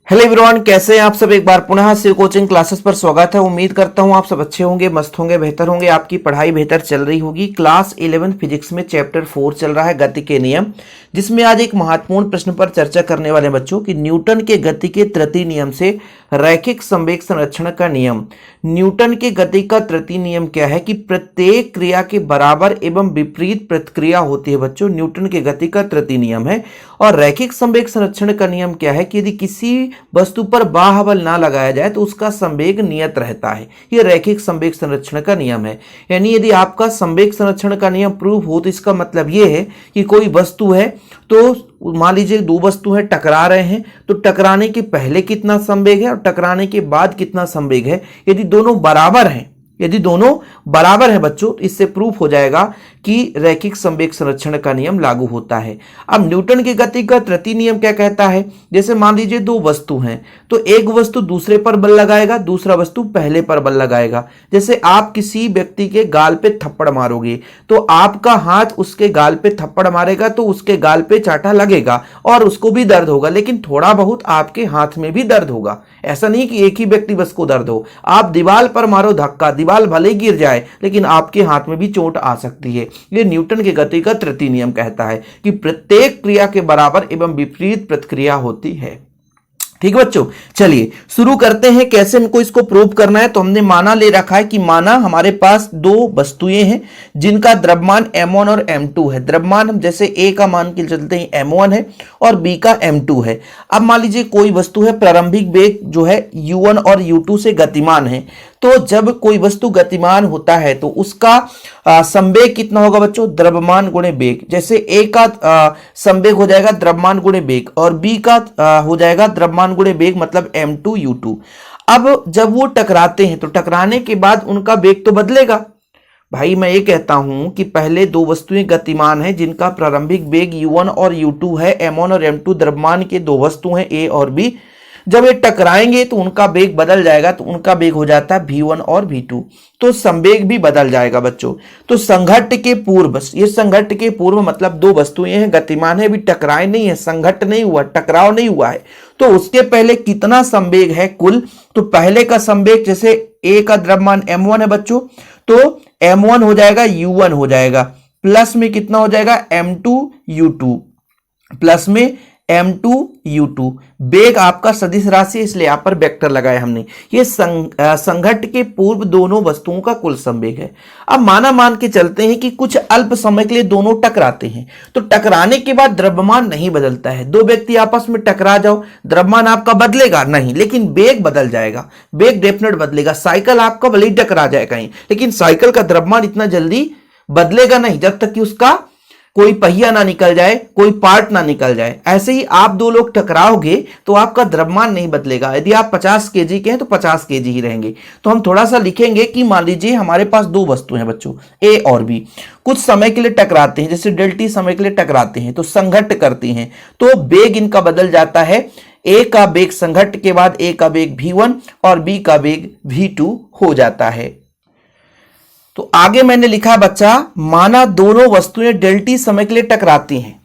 Hello everyone, कैसे हैं आप सब। एक बार पुनः शिव कोचिंग क्लासेस पर स्वागत है। उम्मीद करता हूं आप सब अच्छे होंगे, मस्त होंगे, बेहतर होंगे, आपकी पढ़ाई बेहतर चल रही होगी। क्लास 11 फिजिक्स में चैप्टर 4 चल रहा है गति के नियम, जिसमें आज एक महत्वपूर्ण प्रश्न पर चर्चा करने वाले बच्चों कि न्यूटन के गति के तृतीय नियम से रैखिक संवेग संरक्षण का नियम। न्यूटन के गति का तृतीय नियम क्या है कि प्रत्येक क्रिया के बराबर एवं विपरीत प्रतिक्रिया होती है बच्चों। न्यूटन के गति का तृतीय नियम है। और रैखिक संवेग संरक्षण का नियम क्या है कि यदि किसी वस्तु पर बाह्य बल ना लगाया जाए तो उसका संवेग नियत रहता है। यह रैखिक संवेग संरक्षण का नियम है। यानी यदि आपका संवेग संरक्षण का नियम प्रूव हो तो इसका मतलब यह है कि कोई वस्तु है, तो मान लीजिए दो वस्तु है, टकरा रहे हैं, तो टकराने के पहले कितना संवेग है और टकराने के बाद कितना संवेग है। यदि दोनों बराबर हैं, यदि दोनों बराबर है बच्चों, तो इससे प्रूफ हो जाएगा कि रैखिक संवेग संरक्षण का नियम लागू होता है। अब न्यूटन की गति का तृतीय नियम क्या कहता है, जैसे मान लीजिए दो वस्तु हैं, तो एक वस्तु दूसरे पर बल लगाएगा, दूसरा वस्तु पहले पर बल लगाएगा। जैसे आप किसी व्यक्ति के गाल पे थप्पड़ मारोगे तो आपका हाथ उसके गाल पे थप्पड़ मारेगा तो उसके गाल पे चाटा लगेगा और उसको भी दर्द होगा, लेकिन थोड़ा बहुत आपके हाथ में भी दर्द होगा। ऐसा नहीं कि एक ही व्यक्ति बस को दर्द हो। आप दीवार पर मारो धक्का, दीवार भले गिर जाए लेकिन आपके हाथ में भी चोट आ सकती है। ये न्यूटन के गति का तृतीय नियम कहता है कि प्रत्येक क्रिया के बराबर एवं विपरीत प्रतिक्रिया होती है। ठीक बच्चों, चलिए शुरू करते हैं कैसे हमको इसको प्रूव करना है। तो हमने माना ले रखा है कि माना हमारे पास दो वस्तुएं हैं जिनका द्रव्यमान m1 और m2 है। द्रव्यमान हम जैसे a का मान के चलते हैं m1 है और b का m2 है। अब मान लीजिए कोई वस्तु है, प्रारंभिक वेग जो है u1 और u2 से गतिमान है। तो जब कोई वस्तु गतिमान होता है तो उसका संवेग कितना होगा बच्चों, द्रव्यमान गुणे वेग। जैसे a का संवेग हो जाएगा द्रव्यमान गुणे वेग और b का हो जाएगा द्रव्यमान गुणे वेग, मतलब m2 u2। अब जब वो टकराते हैं तो टकराने के बाद उनका वेग तो बदलेगा। भाई मैं ये कहता हूं कि पहले दो वस्तुएं गतिमान हैं जिनका प्रारंभिक वेग u1 और u2 है। m1 और m2 द्रव्यमान के दो वस्तु हैं a और b। जब ये टकराएंगे तो उनका वेग बदल जाएगा, तो उनका वेग हो जाता है v1 और v2, तो संवेग भी बदल जाएगा बच्चों। तो संघट्ट के पूर्व, ये संघट्ट के पूर्व मतलब दो वस्तुएं हैं, गतिमान है, अभी टकराए नहीं है, संघट्ट नहीं हुआ, टकराव नहीं हुआ है, तो उसके पहले कितना संवेग है कुल। तो पहले का संवेग, जैसे a का द्रव्यमान m1 है बच्चों, तो m1 हो जाएगा u1 हो जाएगा, प्लस में कितना हो जाएगा m2 u2, प्लस में m2 u2। वेग आपका सदिश राशि, इसलिए यहां पर वेक्टर लगाया हमने। ये संघट्ट के पूर्व दोनों वस्तुओं का कुल संवेग है। अब मान के चलते हैं कि कुछ अल्प समय के लिए दोनों टकराते हैं, तो टकराने के बाद द्रव्यमान नहीं बदलता है। दो व्यक्ति आपस में टकरा जाओ, द्रव्यमान आपका बदलेगा नहीं, लेकिन वेग बदल जाएगा, वेग डेफिनेट बदलेगा। साइकिल आपका भले ही टकरा जाए कहीं, लेकिन साइकिल का द्रव्यमान इतना जल्दी बदलेगा नहीं जब तक कि उसका कोई पहिया ना निकल जाए, कोई पार्ट ना निकल जाए। ऐसे ही आप दो लोग टकराओगे तो आपका द्रव्यमान नहीं बदलेगा। यदि आप 50 केजी के हैं तो 50 केजी ही रहेंगे। तो हम थोड़ा सा लिखेंगे कि मान लीजिए हमारे पास दो वस्तु हैं बच्चों, ए और बी, कुछ समय के लिए टकराते हैं, जैसे डेल्टी समय के लिए टकराते हैं, तो संघट्ट करती हैं, तो वेग इनका बदल जाता है। ए का वेग संघट्ट के बाद ए का वेग v1 और बी का वेग v2 हो जाता है। तो आगे मैंने लिखा बच्चा, माना दोनों वस्तुएं डेल्टी समय के लिए टकराती हैं,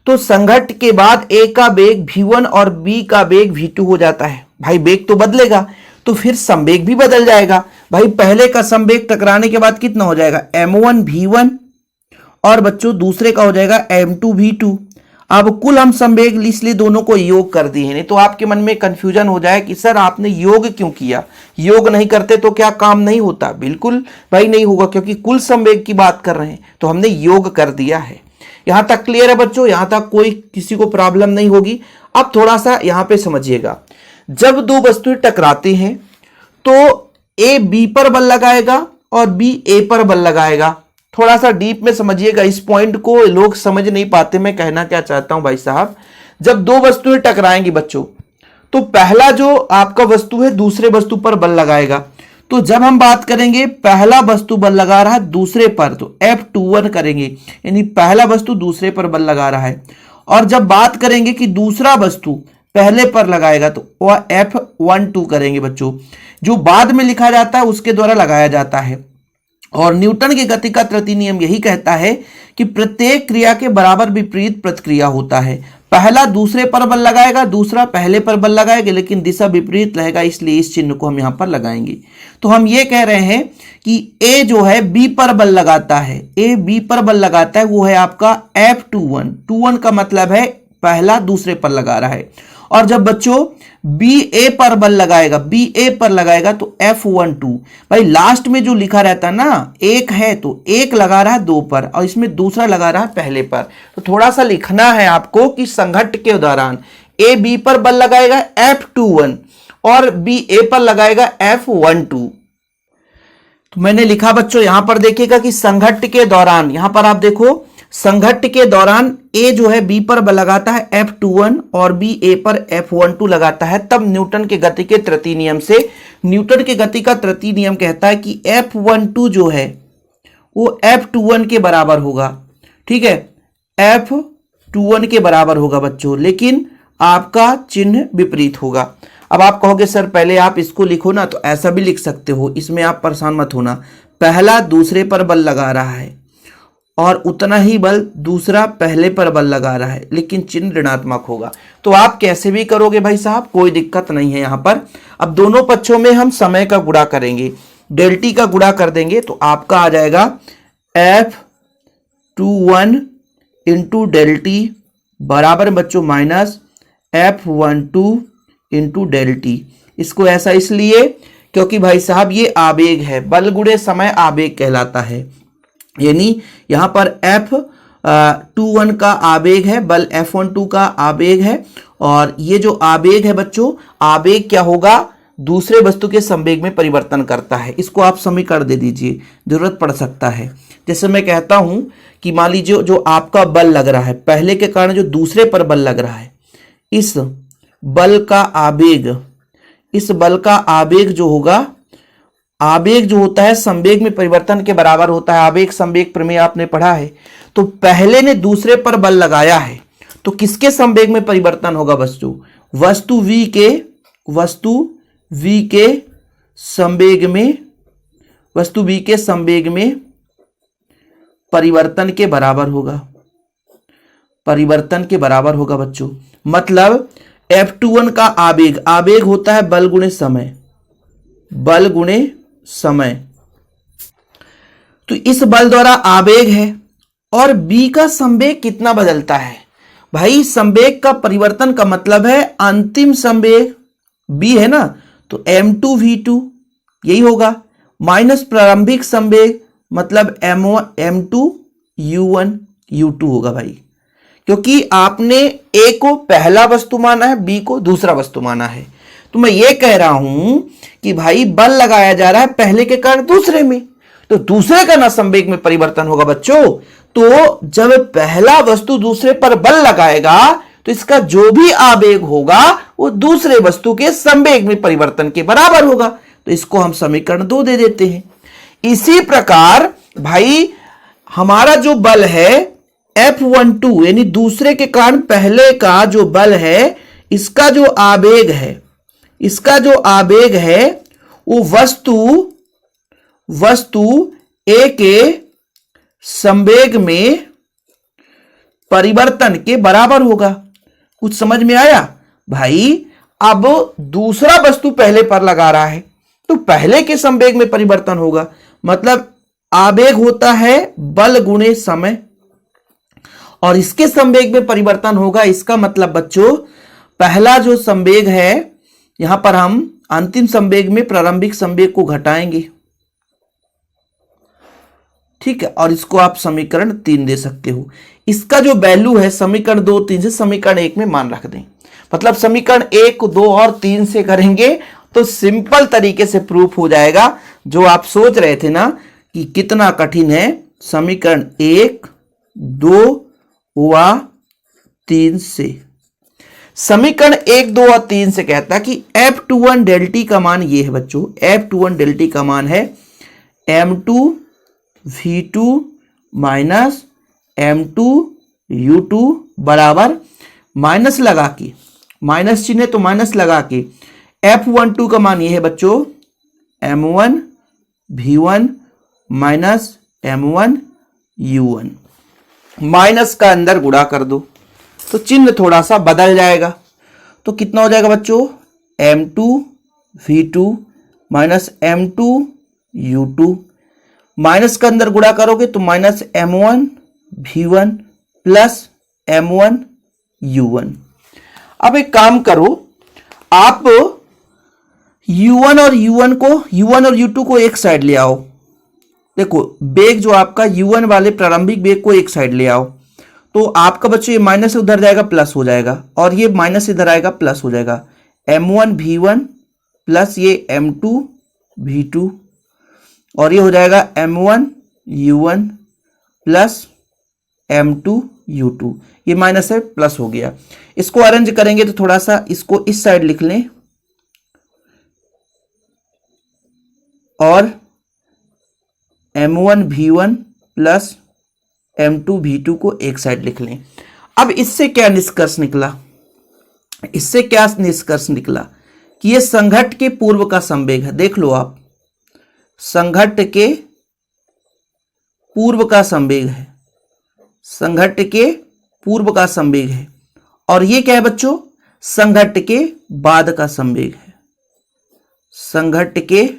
तो संघट्ट के बाद a का वेग v1 और b का वेग v2 हो जाता है। भाई वेग तो बदलेगा, तो फिर संवेग भी बदल जाएगा। भाई पहले का संवेग टकराने के बाद कितना हो जाएगा, m1 v1 और बच्चों दूसरे का हो जाएगा m2 v2। अब कुल हम संवेग इसलिए दोनों को योग कर दिए हैं, नहीं तो आपके मन में कंफ्यूजन हो जाए कि सर आपने योग क्यों किया, योग नहीं करते तो क्या काम नहीं होता। बिल्कुल भाई नहीं होगा, क्योंकि कुल संवेग की बात कर रहे हैं तो हमने योग कर दिया है। यहां तक क्लियर है बच्चों, यहां तक कोई किसी को प्रॉब्लम नहीं होगी। अब थोड़ा सा यहां पे समझिएगा, जब दो वस्तुएं टकराती हैं तो ए बी पर बल लगाएगा और बी ए पर बल लगाएगा। थोड़ा सा डीप में समझिएगा, इस पॉइंट को लोग समझ नहीं पाते। मैं कहना क्या चाहता हूं भाई साहब, जब दो वस्तुएं टकराएंगी बच्चों, तो पहला जो आपका वस्तु है दूसरे वस्तु पर बल लगाएगा। तो जब हम बात करेंगे पहला वस्तु बल लगा रहा है दूसरे पर, तो F21 करेंगे, यानी पहला वस्तु दूसरे पर बल लगा रहा है। और जब बात करेंगे कि दूसरा वस्तु पहले पर लगाएगा तो वह F12 करेंगे बच्चों, जो बाद में लिखा जाता है उसके द्वारा लगाया जाता है। और न्यूटन की गति का तृतीय नियम यही कहता है कि प्रत्येक क्रिया के बराबर विपरीत प्रतिक्रिया होता है। पहला दूसरे पर बल लगाएगा, दूसरा पहले पर बल लगाएगा, लेकिन दिशा विपरीत रहेगा, इसलिए इस चिन्ह को हम यहां पर लगाएंगे। तो हम ये कह रहे हैं कि ए जो है बी पर बल लगाता है, ए बी पर बल लगाता है, वो है आपका F21। 21 का मतलब है पहला दूसरे पर लगा रहा है। और जब बच्चों बी ए पर बल लगाएगा, बी ए पर लगाएगा तो F12। भाई लास्ट में जो लिखा रहता है ना, एक है तो एक लगा रहा है दो पर, और इसमें दूसरा लगा रहा है पहले पर। तो थोड़ा सा लिखना है आपको कि संघट्ट के दौरान ए बी पर बल लगाएगा F21 और बी ए पर लगाएगा F12। तो मैंने लिखा बच्चों, यहां पर देखिएगा कि संघट्ट के दौरान, यहां पर आप देखो संघट्ट के दौरान ए जो है बी पर बल लगाता है F21 और बी ए पर F12 लगाता है, तब न्यूटन के गति के तृतीय नियम से, न्यूटन के गति का तृतीय नियम कहता है कि F12 जो है वो F21 के बराबर होगा। ठीक है, F21 के बराबर होगा बच्चों, लेकिन आपका चिन्ह विपरीत होगा। अब आप कहोगे सर पहले आप इसको लिखो ना, तो ऐसा भी लिख सकते हो, इसमें आप परेशान मत होना। पहला दूसरे पर बल लगा रहा है और उतना ही बल दूसरा पहले पर बल लगा रहा है, लेकिन चिन्ह ऋणात्मक होगा। तो आप कैसे भी करोगे भाई साहब, कोई दिक्कत नहीं है यहां पर। अब दोनों पक्षों में हम समय का गुणा करेंगे, डेल टी का गुणा कर देंगे तो आपका आ जाएगा F21 इंटू डेल टी बराबर बच्चों minus F12 into del T. इसको ऐसा इसलिए क्योंकि भाई साहब ये आवेग है, बल गुणे समय आवेग कहलाता है। यानी यहां पर F21 का आवेग है, बल F12 का आवेग है, और ये जो आवेग है बच्चों, आवेग क्या होगा, दूसरे वस्तु के संवेग में परिवर्तन करता है। इसको आप समीकरण दे दीजिए, जरूरत पड़ सकता है। जैसे मैं कहता हूं कि मान लीजिए जो आपका बल लग रहा है, पहले के कारण जो दूसरे पर बल लग रहा है, इस बल का आवेग, इस बल का आवेग जो होगा, आवेग जो होता है संवेग में परिवर्तन के बराबर होता है। आवेग संवेग प्रमेय आपने पढ़ा है। तो पहले ने दूसरे पर बल लगाया है तो किसके संवेग में परिवर्तन होगा बच्चों, वस्तु v के संवेग में, वस्तु v के संवेग में परिवर्तन के बराबर होगा, परिवर्तन के बराबर होगा बच्चों। मतलब F21 का आवेग, आवेग होता है बल गुणे समय, बल गुणे समय। तो इस बल द्वारा आवेग है, और b का संवेग कितना बदलता है भाई, संवेग का परिवर्तन का मतलब है अंतिम संवेग b है ना, तो m2v2 यही होगा, माइनस प्रारंभिक संवेग मतलब m2u1 u2 होगा भाई, क्योंकि आपने a को पहला वस्तु माना है, b को दूसरा वस्तु माना है। तो मैं ये कह रहा हूं कि भाई बल लगाया जा रहा है पहले के कारण दूसरे में, तो दूसरे का ना संवेग में परिवर्तन होगा बच्चों। तो जब पहला वस्तु दूसरे पर बल लगाएगा तो इसका जो भी आवेग होगा वो दूसरे वस्तु के संवेग में परिवर्तन के बराबर होगा। तो इसको हम समीकरण 2 दे देते हैं। इसी प्रकार भाई हमारा जो बल है F12 यानी दूसरे के कारण पहले का जो बल है, इसका जो आवेग है, इसका जो आवेग है वो वस्तु A के संवेग में परिवर्तन के बराबर होगा। कुछ समझ में आया भाई? अब दूसरा वस्तु पहले पर लगा रहा है तो पहले के संवेग में परिवर्तन होगा, मतलब आवेग होता है बल गुणे समय, और इसके संवेग में परिवर्तन होगा। इसका मतलब बच्चों पहला जो संवेग है, यहां पर हम अंतिम संवेग में प्रारंभिक संवेग को घटाएंगे, ठीक है, और इसको आप समीकरण 3 दे सकते हो। इसका जो वैल्यू है समीकरण 2 3 से समीकरण 1 में मान रख दें, मतलब समीकरण 1 2 और 3 से करेंगे तो सिंपल तरीके से प्रूफ हो जाएगा। जो आप सोच रहे थे ना कि कितना कठिन है, समीकरण 1 2 व 3 से, समीकरण 1 2 और 3 से कहता है कि F21 डेल टी का मान ये है बच्चों, F21 डेल टी का मान है M2v2 माइनस M2u2 बराबर माइनस लगा के, माइनस चिन्ह है तो माइनस लगा के F12 का मान ये है बच्चों M1v1 माइनस M1u1, माइनस का अंदर गुणा कर दो, तो चिन्ह थोड़ा सा बदल जाएगा। तो कितना हो जाएगा बच्चों, M2V2 माइनस M2U2, माइनस के अंदर गुणा करोगे तो माइनस M1V1 प्लस M1U1। अब एक काम करो, आप U1 और U2 को एक साइड ले आओ। देखो बेग जो आपका U1 वाले प्रारंभिक बेग को एक साइड ले आओ, तो आपका बच्चों ये माइनस उधर जाएगा प्लस हो जाएगा, और ये माइनस इधर आएगा प्लस हो जाएगा। M1V1 प्लस ये M2V2, और ये हो जाएगा M1U1 प्लस M2U2। ये माइनस है प्लस हो गया। इसको अरेंज करेंगे तो थोड़ा सा इसको इस साइड लिख लें और M1V1 प्लस M2V2 को एक साइड लिख लें। अब इससे क्या निष्कर्ष निकला, इससे क्या निष्कर्ष निकला कि ये संघट्ट के पूर्व का संवेग है। देख लो आप, संघट्ट के पूर्व का संवेग है, संघट्ट के पूर्व का संवेग है। और ये क्या है बच्चों, संघट्ट के बाद का संवेग है, संघट्ट के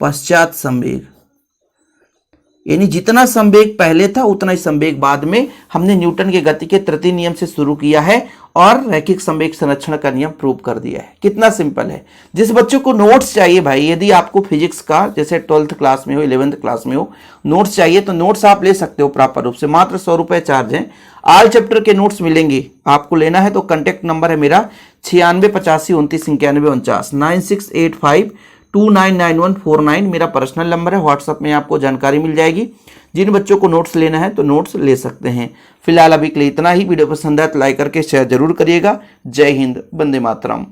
पश्चात संवेग। यानी जितना संवेग पहले था उतना ही संवेग बाद में। हमने न्यूटन के गति के तृतीय नियम से शुरू किया है और रैखिक संवेग संरक्षण का नियम प्रूव कर दिया है। कितना सिंपल है। जिस बच्चों को नोट्स चाहिए भाई, यदि आपको फिजिक्स का जैसे 12th क्लास में हो, 11th क्लास में हो, नोट्स चाहिए तो नोट्स आप ले सकते हो प्रॉपर रूप से, मात्र 100 रुपए चार्ज है। ऑल चैप्टर के नोट्स मिलेंगे। आपको लेना है तो कॉन्टैक्ट नंबर है मेरा 9685299149 9685299149 मेरा पर्सनल नंबर है। व्हाट्सएप में आपको जानकारी मिल जाएगी। जिन बच्चों को नोट्स लेना है तो नोट्स ले सकते हैं। फिलहाल अभी के लिए इतना ही। वीडियो पसंद आए तो लाइक करके शेयर जरूर करिएगा। जय हिंद, वंदे मातरम।